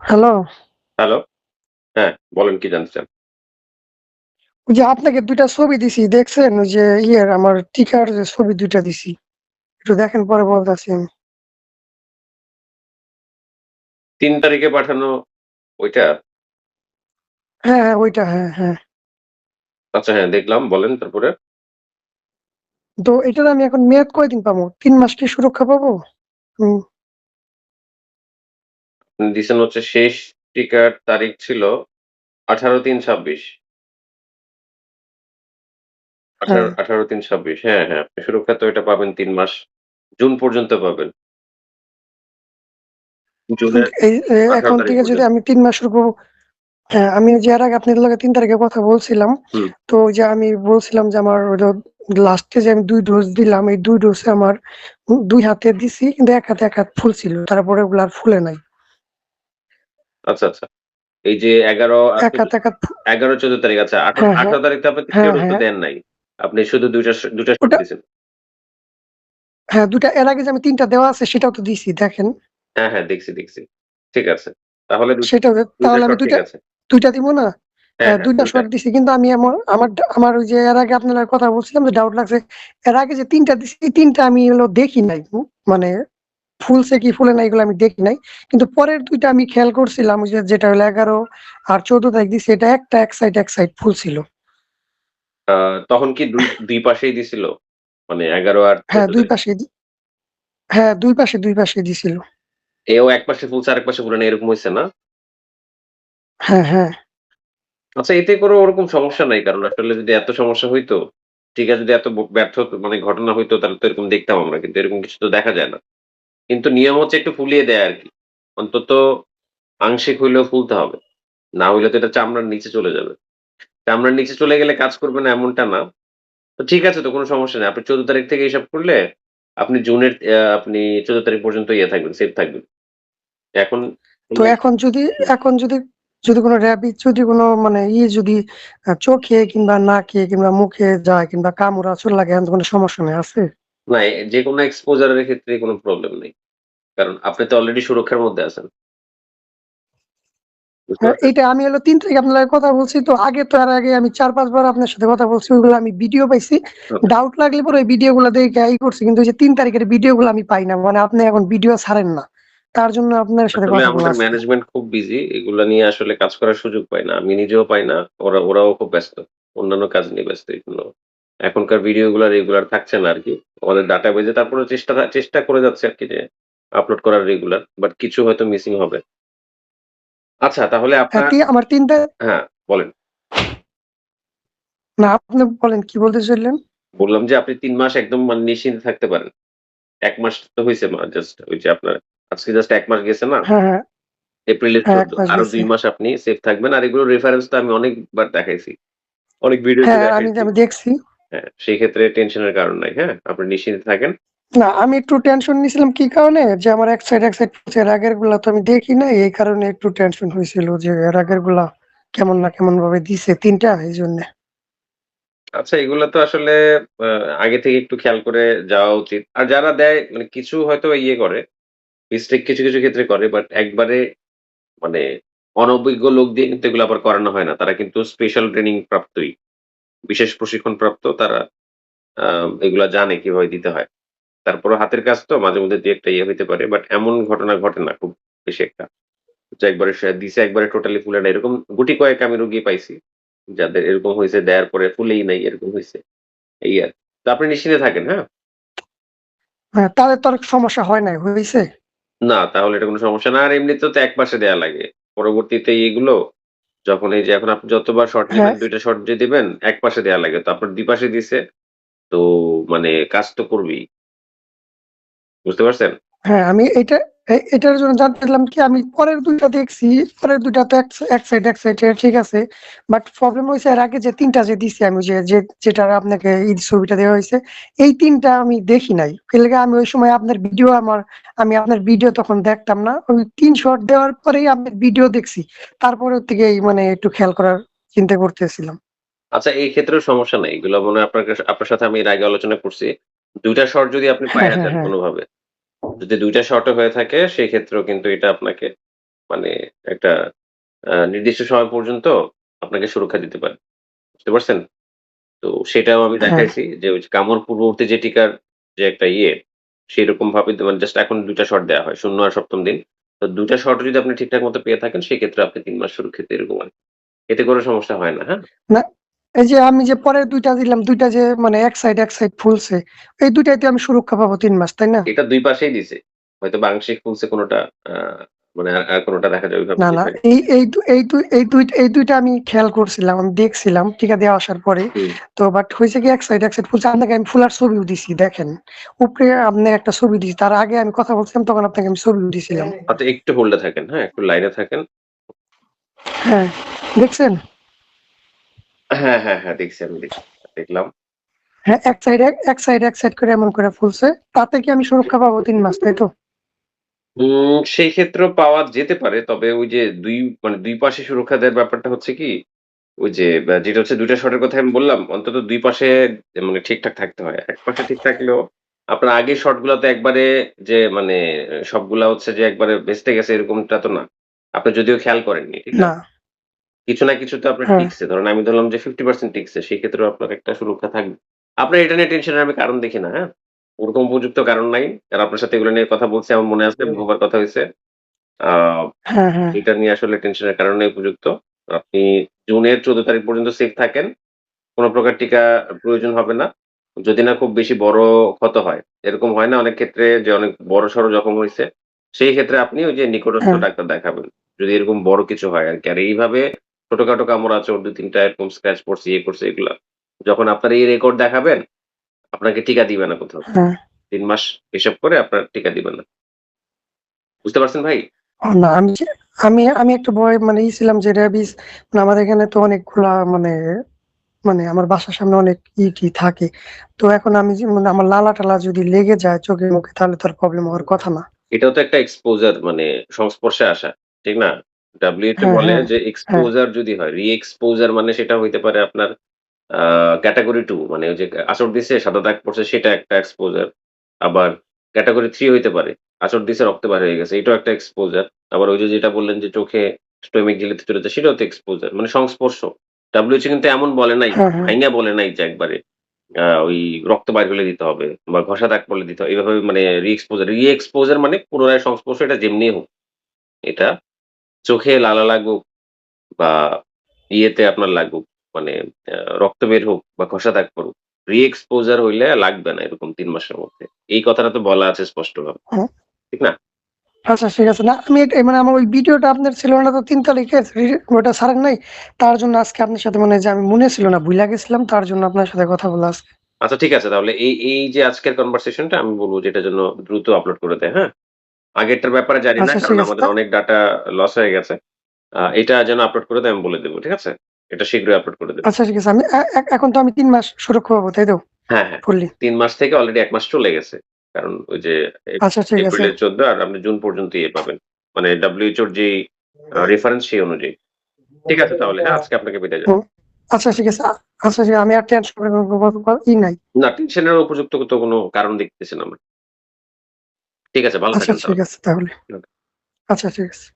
Hello. Hello. হ্যাঁ, বলেন কি জানতে চান? ওই যে আপনাকে ২ টা ছবি দিছি দেখছেন? ওই যে আমার টিকার যে ছবি ২ টা দিছি। একটু দেখেন পরে বলতাছি আমি। ৩ তারিখে পাঠানো ওইটা? হ্যাঁ, হ্যাঁ, ওইটা হ্যাঁ, হ্যাঁ। আচ্ছা হ্যাঁ, দেখলাম। বলেন তারপরে? তো এটার আমি এখন মেয়াদ কয়দিন পাবো? ৩ মাস কি সুরক্ষা পাবো? হুম, আপনি দিছেন হচ্ছে শেষ টিকার তারিখ ছিল ১৮/৩/২৬। হ্যাঁ। ১৮/৩/২৬ হ্যাঁ, হ্যাঁ। আপনি সুরক্ষা তো এটা পাবেন ৩ মাস। জুন পর্যন্ত পাবেন। জুনের কিন্তু এখন ১৮ তারিখ থেকে যদি পর্যন্ত। আমি ৩ মাসের উপর হ্যাঁ, আমি যে এর আগে আপনাদের লগে ৩ তারিখে কথা বলছিলাম। হুম। তো ওই যে আমি বলছিলাম যে আমার ওইটা লাস্টে যে আমি ২ ডোজ দিলাম, এই ২ ডোজে আমার ২ হাতে দিছি কিন্তু ১ হাতে ১ হাত ফুল ছিল। তারপরে ওগুলা আর ফুলে নাই। আচ্ছা, আচ্ছা। এই যে ১১ আর ১ হাত ১ হাত ১১-১৪ তারিখ আচ্ছা হ্যাঁ, হ্যাঁ, ১৮ তারিখ তো আপনি হ্যাঁ, ৩টা ডোজ তো হ্যাঁ। দেন নাই। আপনি শুধু ২ টা শট ওটা দিছেন। হ্যাঁ, ২ টা এর আগে যে আমি ৩ টা দেওয়া আছে সেটাও তো দিছি দেখেন। হ্যাঁ, হ্যাঁ, দেখছি, দেখছি। ঠিক আছে। তাহলে সেটাও ২ টা তাহলে আমি শট ২ ঠিক টা আছে। ২ টা দিব না? হ্যাঁ, হ্যাঁ, হ্যাঁ, ২ টা ২ টা। শট দিছি কিন্তু আমি আমার ওই যে এর আগে আপনার লগে কথা বলছিলাম যে ডাউট লাগছে। এর আগে যে ৩ টা দিছি এই ৩ টা আমি হলো দেখি নাই। মানে ফুলছে কি ফুলে নাই এগুলো আমি দেখি নাই। কিন্তু পরের ২ টা আমি খেয়াল করছিলাম ওই যে যেটা হলো ১১ আর ১৪ তারিখ দিছি এটা একটা এক সাইড ফুল ছিল। আ তখন কি ২ পাশেই দিছিল? মানে ১১ আর হ্যাঁ, ১৪ ২ তারিখ। পাশে হ্যাঁ, ২ পাশে দিছিল। এও এক পাশে ফুলছে আরেক পাশে ফুলে নাই এরকম হইছে না? হ্যাঁ, হ্যাঁ। আচ্ছা এতে করে ওরকম সমস্যা নাই। কারণ আসলে যদি এত সমস্যা হইতো, টিকা যদি এত ব্যর্থ মানে ঘটনা হইতো তাহলে তো এরকম দেখতাম আমরা। কিন্তু এরকম কিছু তো দেখা যায় না। কিন্তু নিয়ম হচ্ছে একটু ফুলিয়ে দেয়া আরকি। অন্তত আংশিক হইলেও ফুলতে হবে। না হইলে তো এটা চামড়ার নিচে চলে যাবে। চামড়ার নিচে চলে গেলে কাজ করবে না এমনটা না। তো ঠিক আছে তো কোন সমস্যা নেই। আপনি ১৪ তারিখ থেকে হিসাব করলে আপনি জুনের আপনি ১৪ তারিখ পর্যন্ত ইয়ে থাকবেন, সেফ থাকবেন। এখন তো করলে হুম, এখন যদি কোনো র‍্যাবিস যদি কোনো মানে যদি চোখে কিংবা নাকে কিংবা মুখে যায় কিংবা কামড় আঁচড় লাগে এমন কোনো সমস্যা নেই আছে? না যেকোনো এক্সপোজার এর ক্ষেত্রে কোন প্রবলেম নেই। কারণ আপনি তো অলরেডি সুরক্ষার মধ্যে আছেন। বুঝতে হ্যাঁ, পারছেন? এইটা আমি হলো ৩ তারিখে আপনার লগে কথা বলছি তো আগে তো এর আগে আমি ৪-৫ বার আপনার সাথে কথা বলছি ওইগুলো আমি ভিডিও পাইছি। ওকে। ডাউট লাগলে পরে ওই ভিডিওগুলো দেখে করছি। কিন্তু ওই যে ৩ তারিখের ভিডিওগুলো আমি পাই না। মানে আপনি এখন ভিডিও ছাড়েন না। তার জন্য আপনার সাথে আসলে কথা বলা আমাদের আজকে। ম্যানেজমেন্ট খুব বিজি। এগুলা নিয়ে আসলে কাজ করার সুযোগ পাই না। আমি নিজেও পাই না। ওরাও খুব ব্যস্ত। অন্যান্য কাজ নিয়ে ব্যস্ত এইজন্য। এখনকার ভিডিও গুলা রেগুলার থাকছে না আরকি। আমাদের ডাটাবেজে তারপরেও চেষ্টা করে যাচ্ছে আরকি যে আপলোড করার রেগুলার। বাট কিছু হয়তো মিসিং হবে। আচ্ছা তাহলে হ্যাঁ, আপনার আমার ৩ টা হ্যাঁ, বলেন। না আপনি বলেন কি বলতে চাইলেন? বললাম যে আপনি ৩ মাস একদম মানে নিশ্চিন্তে থাকতে পারেন। ১ মাস তো হইছে জাস্ট ওই যে আপনার আজকে জাস্ট ১ মাস গেছে না? হ্যাঁ, হ্যাঁ, এপ্রিলের হ্যাঁ ১ ১৪ মাস আরো গেছে। ২ মাস আপনি সেফ থাকবেন। আর এগুলোর রেফারেন্স তো আমি অনেকবার দেখাইছি। অনেক ভিডিওতে হ্যাঁ, আমি দেখাইছি। আমি দেখছি। হ্যাঁ, সেই ক্ষেত্রে টেনশনের কারণ নাই। হ্যাঁ? আপনি নিশ্চিন্তে থাকেন। না, আমি একটু টেনশন নিছিলাম কি কারণে? যে আমার এক সাইড ফুলছে। এর আগের গুলা তো আমি দেখি নাই। এই কারণে একটু টেনশন হইছিল যে এর আগের গুলা কেমন না কেমন ভাবে দিছে ৩ টা এইজন্যে। আচ্ছা এগুলা তো আসলে আ আগে থেকে একটু খেয়াল করে যাওয়া উচিত। আর যারা দেয় মানে কিছু হয়তো ইয়ে করে, মিস্টেক কিছু ক্ষেত্রে করে। বাট একবারে মানে অনভিজ্ঞ লোক দিয়ে কিন্তু এগুলো আবার করানো হয় না। তারা কিন্তু স্পেশাল ট্রেনিং প্রাপ্তই। বিশেষ প্রশিক্ষণ প্রাপ্ত তারা এগুলা জানে কিভাবে দিতে হয়। তারপরেও হাতের কাজ তো মাঝে মধ্যে ২ ১ টা ইয়ে হইতে পারে। বাট এমন ঘটনা ঘটে না খুব বেশি একটা। যে একবারে সে দিছে একবারে টোটালি ফুলে নাই। এরকম গুটি কয়েক আমি রোগী পাইছি। যাদের এরকম হইছে দেয়ার পরে ফুলেই নাই এরকম হইছে। এই আরকি। তো আপনি নিশ্চিন্তে থাকেন, হ্যাঁ? হ্যাঁ, তাদের তো আর সমস্যা হয় নাই, হইছে? না তাহলে এটা কোন সমস্যা না। আর এমনিতেও তো একপাশে দেয়া লাগে। পরবর্তীতে এগুলো যখন এই যে এখন আপনি যতবার শট নিবেন হ্যাঁ, ২ টা শট যে দিবেন একপাশে দেয়া লাগে। তো আপনার ২ পাশে দিছে তো মানে কাজ তো করবেই। বুঝতে পারছেন? হ্যাঁ, আমি এটার জন্য জানতে চাইলাম কি আমি পরের ২ টা দেখছি। পরের ২ টা তো এক সাইড ঠিক আছে। বাট প্রবলেম হইছে এর আগে যে ৩ টা যে দিছি আমি যেটার আপনাকে ছবিটা দেওয়া হইছে, এই ৩ টা আমি দেখি নাই। এর লিগে আমি ওই সময় আমি আপনার ভিডিও তখন দেখতাম না। ওই ৩ শট দেওয়ার পরেই আপনার ভিডিও দেখছি। তারপরের থেকেই মানে একটু খেয়াল করার চিন্তা করতেছিলাম। আচ্ছা এই ক্ষেত্রেও সমস্যা নাই। এগুলো মনে হয় আপনার সাথে আমি এর আগে আলোচনা করছি। ২ টা শট যদি আপনি হ্যাঁ, পাইয়া হ্যাঁ, যান হ্যাঁ। কোনভাবে যদি ২ টা শর্টও হয়ে থাকে সেক্ষেত্রেও কিন্তু এটা আপনাকে মানে একটা নির্দিষ্ট সময় পর্যন্ত আপনাকে সুরক্ষা দিতে পারে। বুঝতে পারছেন? তো সেটাও আমি হ্যাঁ, দেখাইছি যে ওই যে কামড় পূর্ববর্তী যে টিকার যে একটা সেরকম ভাবে মানে জাস্ট এখন ২ টা শট দেয়া হয়। ০ আর ৭ম দিন। তো ২ টা শটও যদি আপনি ঠিকঠাক মতো পেয়ে থাকেন সেক্ষেত্রে আপনি ৩ মাস সুরক্ষিত এরকম আরকি। এতে কোনো সমস্যা হয় না, হ্যাঁ? না এই যে আমি যে পরের ২ টা দিলাম ২ টা যে মানে এক সাইড ফুলছে। এই ২ টাইতে আমি সুরক্ষা পাবো ৩ মাস, তাই না? এটা ২ পাশেই দিছে। হয়তোবা আংশিক খুলছে কোনটা আ মানে আর কোনটা দেখা যায় ওইভাবে না, না। দিছে। এই ২ টা আমি খেয়াল করছিলাম। আমি দেখছিলাম টিকা দেওয়া আসার পরে। হুম। তো বাট হইছে কি এক সাইড ফুলছে। আপনাকে আমি ফুলার ছবিও দিছি দেখেন। উপরে আপনাকে একটা ছবি দিছি। তার আগে আমি কথা বলছিলাম তখন আপনাকে আমি ছবিও দিছিলাম। আচ্ছা একটু হোল্ড এ থাকেন, হ্যাঁ? একটু লাইনে থাকেন। হ্যাঁ, দেখছেন? হ্যাঁ, হ্যাঁ, হ্যাঁ, দেখছি আমি দেখলাম। হ্যাঁ, এক সাইড করে এমন করে ফুলছে। তাতে কি আমি সুরক্ষা পাবো ৩ মাস, তাই তো? সেই ক্ষেত্রেও পাওয়া যেতে পারে। তবে ওই যে ২ পাশে সুরক্ষা দেওয়ার ব্যাপারটা হচ্ছে কি, ওই যে যেটা হচ্ছে ২ টা শটের কথা আমি বললাম, অন্তত ২ পাশে মানে ঠিকঠাক থাকতে হয়। এক পাশে ঠিক থাকলেও আপনার আগের শটগুলাতে একবারে যে মানে সবগুলা হচ্ছে যে একবারে ভেস্তে গেছে এরকমটা তো না। আপনি যদিও খেয়াল করেননি, ঠিক না? না। কিছু না কিছু তো আপনার হ্যাঁ, টিকছে। ধরেন আমি ধরলাম যে 50% টিকছে। সেক্ষেত্রেও আপনার একটা সুরক্ষা থাকবে। আপনার এটা নিয়ে টেনশনের আমি কারণ দেখি না, হ্যাঁ? ওরকম উপযুক্ত কারণ নাই। আর আপনার সাথে এগুলো নিয়ে কথা বলছি আমার মনে আছে বহুবার কথা হইছে। আ হ্যাঁ, হ্যাঁ, এটা নিয়ে আসলে টেনশনের কারণ নেই উপযুক্ত। আপনি জুনের ১৪ তারিখ পর্যন্ত সেফ থাকেন। কোন প্রকার টিকা প্রয়োজন হবে না। যদি না খুব বেশি বড় ক্ষত হয়। এরকম হয় না অনেক ক্ষেত্রে যে অনেক বড়সড় জখম হইছে। সেই ক্ষেত্রে আপনি ওই যে নিকটস্থ হ্যাঁ, ডাক্তার দেখাবেন। যদি এরকম বড় কিছু হয় আরকি। আর এইভাবে ছোটখাটো কামড় আঁচড় ২-৩ টা এরকম স্ক্র্যাচ পড়ছে, করছে এগুলা। যখন আপনার এই রেকর্ড দেখাবেন, আপনাকে টিকা দিবে না কোথাও। হ্যাঁ। ৩ মাস হিসাব করে আপনার টিকা দিবে না। বুঝতে পারছেন ভাই? না আমি একটা ভয় মানে ছিলাম যে র‍্যাবিস মানে আমাদের এখানে তো অনেকগুলা মানে মানে আমার বাসার সামনে অনেক ই-টি থাকে। তো এখন আমি যে মানে আমার লালা-টালা যদি লেগে যায় চোখে মুখে তাহলে তো আর প্রবলেম হওয়ার কথা না। এটাও তো একটা এক্সপোজার মানে সংস্পর্শে আসা। ঠিক না? WHO হ্যাঁ, বলে হ্যাঁ, যে হ্যাঁ, এক্সপোজার যদি হয়, রি-এক্সপোজার মানে সেটা হইতে পারে আপনার আ ক্যাটেগরি 2 মানে ওই যে আঁচড় দিছে, সাদা দাগ পড়ছে সেটা একটা এক্সপোজার। আবার ক্যাটেগরি 3 হইতে পারে। আঁচড় দিছে রক্ত বের হয়ে গেছে। এটাও একটা এক্সপোজার। আবার ওই যে যেটা বললেন যে চোখে স্টোমাক ঝিল্লিতে চলে যায় সেটাও তো এক্সপোজার। মানে সংস্পর্শ। WHO কিন্তু এমন বলে নাই, হ্যাঁ, হ্যাঁ, ভাইঙ্গা বলে নাই যে একবারে ওই রক্ত বাইর হলে দিতে হবে বা ঘষা দাগ পড়লে দিতে হবে। এভাবে মানে রি-এক্সপোজার। রি-এক্সপোজার মানে পুনরায় সংস্পর্শ এটা যেমনি হোক। এটা চোখে লালা লাগুক বা ইয়েতে আপনার লাগুক মানে রক্ত বের হোক বা ঘষা দাগ পড়ুক। রি-এক্সপোজার হইলে লাগবে না এরকম ৩ মাসের মধ্যে। এই কথাটা তো বলা আছে স্পষ্টভাবে। হ্যাঁ। ঠিক না? আচ্ছা ঠিক আছে। না আমি এটা মানে আমার ওই ভিডিওটা আপনার ছিল না তো ৩ তারিখের ওটা ছাড়েন নাই। তার জন্য আজকে আপনার সাথে মানে যে আমি মনে ছিল না ভুইলা গেছিলাম তার জন্য আপনার সাথে কথা বলা আজকে। আচ্ছা ঠিক আছে তাহলে এই যে আজকের কনভারসেশনটা আমি বলব যে এটার জন্য দ্রুত আপলোড করে দেয়, হ্যাঁ? আগেরটার ব্যাপারে জানি না আচ্ছা কারণ ঠিক আছে। আমাদের অনেক ডাটা লস হয়ে গেছে। এটা যেন আপলোড করে দেয় আমি বলে দেব। ঠিক আছে? এটা শীঘ্রই আপলোড করে দেব। আচ্ছা ঠিক আছে। আমি এখন তো আমি ৩ মাস সুরক্ষা পাবো, তাই তো? হ্যাঁ, হ্যাঁ। ফুললি। ৩ মাস থেকে অলরেডি ১ মাস চলে গেছে। কারণ ওই যে আচ্ছা ঠিক আছে। এপ্রিলের ১৪ আর আপনি জুন পর্যন্ত ইয়ে পাবেন। মানে WHO র যেই রেফারেন্স সেই অনুযায়ী। ঠিক আছে তাহলে হ্যাঁ, আজকে আপনাকে বিদায় হুম। জানাচ্ছি। আচ্ছা ঠিক আছে। আচ্ছা ঠিক আছে। আমি আর টেনশন করার নাই। না টেনশনের উপযুক্ত তো কোনো কারণ দেখতেছি না আমরা। ঠিক আছে ভালো আচ্ছা থাকেন ঠিক তাহলে। আছে তাহলে। আচ্ছা ঠিক আছে।